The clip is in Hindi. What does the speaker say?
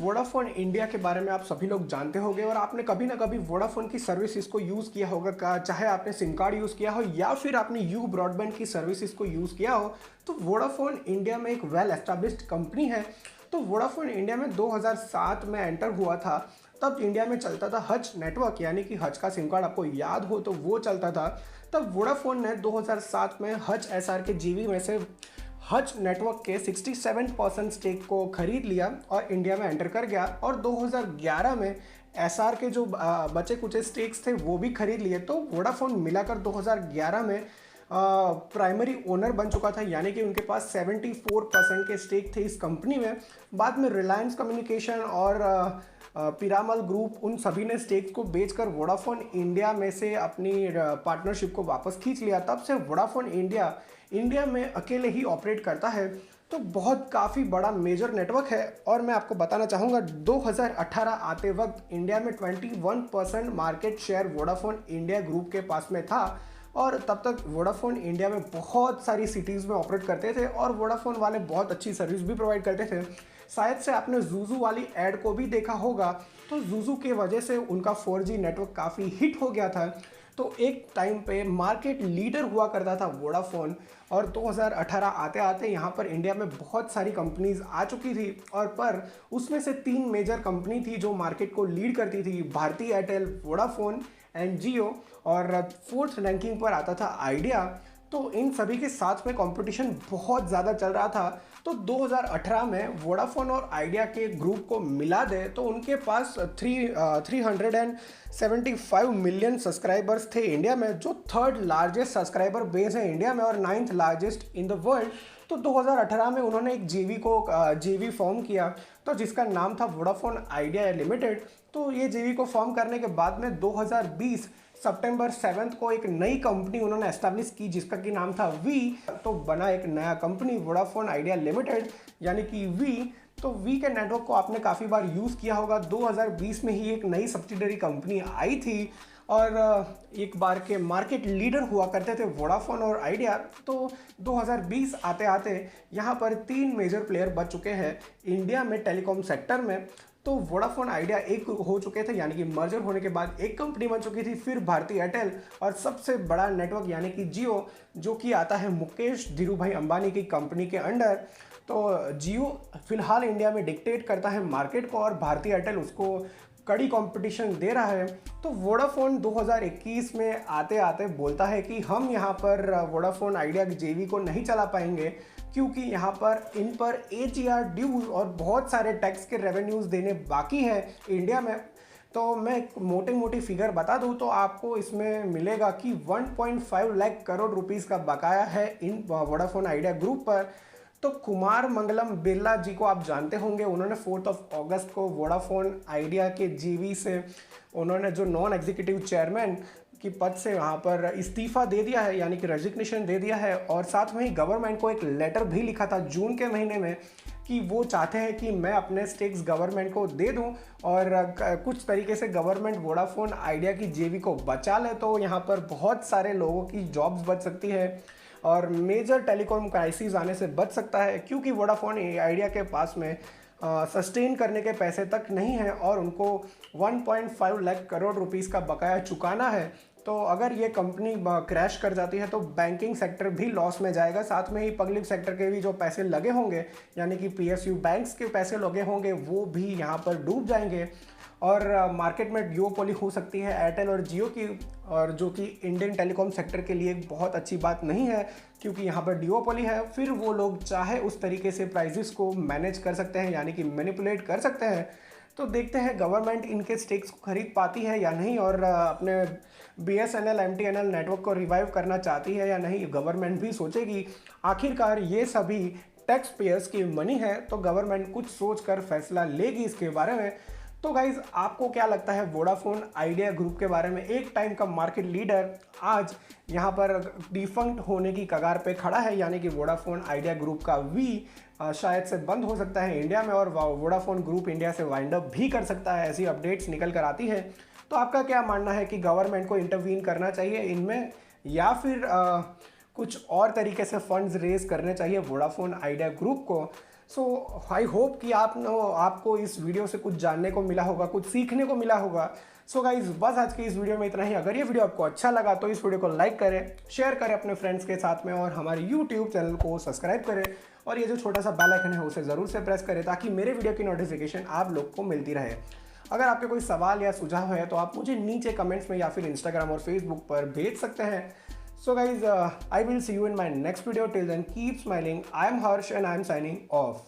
वोडाफोन इंडिया के बारे में आप सभी लोग जानते होंगे और आपने कभी ना कभी वोडाफोन की सर्विसेज को यूज़ किया होगा चाहे आपने सिम कार्ड यूज़ किया हो या फिर आपने यू ब्रॉडबैंड की सर्विसेज को यूज़ किया हो। तो वोडाफोन इंडिया में एक वेल एस्टेब्लिश्ड कंपनी है। तो वोडाफोन इंडिया में 2007 में एंटर हुआ था। तब इंडिया में चलता था हच नेटवर्क, यानी कि हच का सिम कार्ड आपको याद हो तो वो चलता था। तब वोडाफोन ने 2007 में हच एसआर के जीवी में से हच नेटवर्क के 67% स्टेक को खरीद लिया और इंडिया में एंटर कर गया। और 2011 में एसआर के जो बचे कुछ स्टेक्स थे वो भी खरीद लिए। तो वोडाफोन मिलाकर 2011 में प्राइमरी ओनर बन चुका था, यानी कि उनके पास 74% के स्टेक थे इस कंपनी में। बाद में रिलायंस कम्युनिकेशन और पिरामल ग्रुप उन सभी ने स्टेक्स को बेचकर वोडाफोन इंडिया में से अपनी पार्टनरशिप को वापस खींच लिया। तब से वोडाफोन इंडिया में अकेले ही ऑपरेट करता है। तो बहुत काफ़ी बड़ा मेजर नेटवर्क है। और मैं आपको बताना चाहूँगा 2018 आते वक्त इंडिया में 21% market share Vodafone India group के पास में था। और तब तक वोडाफोन इंडिया में बहुत सारी सिटीज़ में ऑपरेट करते थे और वोडाफोन वाले बहुत अच्छी सर्विस भी प्रोवाइड करते थे। शायद से आपने जूजू वाली ऐड को भी देखा होगा। तो जूजू के वजह से उनका 4G नेटवर्क काफ़ी हिट हो गया था। तो एक टाइम पे मार्केट लीडर हुआ करता था वोडाफोन। और 2018 आते आते यहाँ पर इंडिया में बहुत सारी कंपनीज आ चुकी थी और पर उसमें से 3 मेजर कंपनी थी जो मार्केट को लीड करती थी, भारती एयरटेल, वोडाफोन एंड जियो। और 4th रैंकिंग पर आता था आइडिया। तो इन सभी के साथ में कंपटीशन बहुत ज़्यादा चल रहा था। तो 2018 में वोडाफोन और आइडिया के ग्रुप को मिला दे तो उनके पास 375 मिलियन सब्सक्राइबर्स थे इंडिया में, जो 3rd लार्जेस्ट सब्सक्राइबर बेस है इंडिया में और 9th largest in the world. तो 2018 में उन्होंने एक जेवी फॉर्म किया, तो जिसका नाम था वोडाफोन आइडिया लिमिटेड। तो ये जेवी को फॉर्म करने के बाद में 2020 सितंबर 7 को एक नई कंपनी उन्होंने एस्टैब्लिश की जिसका कि नाम था वी। तो बना एक नया कंपनी वोडाफोन आइडिया लिमिटेड, यानी कि वी। तो वी के नेटवर्क को आपने काफ़ी बार यूज़ किया होगा। 2020 में ही एक नई सब्सिडरी कंपनी आई थी और एक बार के मार्केट लीडर हुआ करते थे वोडाफोन और आइडिया। तो 2020 आते आते यहाँ पर 3 मेजर प्लेयर बच चुके हैं इंडिया में टेलीकॉम सेक्टर में। तो वोडाफोन आइडिया एक हो चुके थे, यानी कि मर्जर होने के बाद एक कंपनी बन चुकी थी। फिर भारती एयरटेल और सबसे बड़ा नेटवर्क यानी कि जियो, जो कि आता है मुकेश धीरूभाई अंबानी की कंपनी के अंडर। तो जियो फिलहाल इंडिया में डिक्टेट करता है मार्केट को और भारती एयरटेल उसको कड़ी कंपटीशन दे रहा है। तो वोडाफोन 2021 में आते आते बोलता है कि हम यहाँ पर वोडाफोन आइडिया की जेवी को नहीं चला पाएंगे क्योंकि यहाँ पर इन पर AGR ड्यूज और बहुत सारे टैक्स के रेवेन्यूज़ देने बाकी है इंडिया में। तो मैं एक मोटी फिगर बता दूँ तो आपको इसमें मिलेगा कि 1.5 लाख करोड़ रुपीस का बकाया है इन वोडाफोन आइडिया ग्रुप पर। तो कुमार मंगलम बिरला जी को आप जानते होंगे, उन्होंने 4 अगस्त को वोडाफोन आइडिया के जीवी से उन्होंने जो नॉन एग्जीक्यूटिव चेयरमैन की पद से वहाँ पर इस्तीफ़ा दे दिया है, यानी कि रेजिग्नेशन दे दिया है। और साथ में ही गवर्नमेंट को एक लेटर भी लिखा था जून के महीने में कि वो चाहते हैं कि मैं अपने स्टेक्स गवर्नमेंट को दे दूं और कुछ तरीके से गवर्नमेंट वोडाफोन आइडिया की जेवी को बचा ले। तो यहाँ पर बहुत सारे लोगों की जॉब्स बच सकती है और मेजर टेलीकॉम क्राइसिस आने से बच सकता है, क्योंकि वोडाफोन आइडिया के पास में सस्टेन करने के पैसे तक नहीं है और उनको 1.5 लाख करोड़ रुपीस का बकाया चुकाना है। तो अगर ये कंपनी क्रैश कर जाती है तो बैंकिंग सेक्टर भी लॉस में जाएगा, साथ में ही पब्लिक सेक्टर के भी जो पैसे लगे होंगे यानी कि PSU बैंक्स के पैसे लगे होंगे वो भी यहाँ पर डूब जाएंगे। और मार्केट में ड्यूओपोली हो सकती है एयरटेल और जियो की, और जो कि इंडियन टेलीकॉम सेक्टर के लिए बहुत अच्छी बात नहीं है क्योंकि यहाँ पर ड्यूओपोली है। फिर वो लोग चाहे उस तरीके से प्राइजेस को मैनेज कर सकते हैं, यानी कि मैनिपुलेट कर सकते हैं। तो देखते हैं गवर्नमेंट इनके स्टेक्स को खरीद पाती है या नहीं और अपने BSNL MTNL नेटवर्क को रिवाइव करना चाहती है या नहीं। गवर्नमेंट भी सोचेगी, आखिरकार ये सभी टैक्स पेयर्स की मनी है, तो गवर्नमेंट कुछ सोच कर फैसला लेगी इसके बारे में। तो गाइज आपको क्या लगता है वोडाफोन आइडिया ग्रुप के बारे में? एक टाइम का मार्केट लीडर आज यहाँ पर डिफंक्ट होने की कगार पे खड़ा है, यानी कि वोडाफोन आइडिया ग्रुप का वी शायद से बंद हो सकता है इंडिया में और वोडाफोन ग्रुप इंडिया से वाइंड अप भी कर सकता है, ऐसी अपडेट्स निकल कर आती है। तो आपका क्या मानना है कि गवर्नमेंट को इंटरवीन करना चाहिए इनमें या फिर कुछ और तरीके से फंड्स रेज करने चाहिए वोडाफोन आइडिया ग्रुप को? सो आई होप कि आपको इस वीडियो से कुछ जानने को मिला होगा, कुछ सीखने को मिला होगा। सो गाइज बस आज की इस वीडियो में इतना ही। अगर ये वीडियो आपको अच्छा लगा तो इस वीडियो को लाइक करें, शेयर करें अपने फ्रेंड्स के साथ में, और हमारे यूट्यूब चैनल को सब्सक्राइब करें, और ये जो छोटा सा बेल आइकन है उसे ज़रूर से प्रेस करें ताकि मेरे वीडियो की नोटिफिकेशन आप लोग को मिलती रहे। अगर आपके कोई सवाल या सुझाव है तो आप मुझे नीचे कमेंट्स में या फिर इंस्टाग्राम और फेसबुक पर भेज सकते हैं। So guys I will see you in my next video. Till then keep smiling. I am Harsh and I am signing of.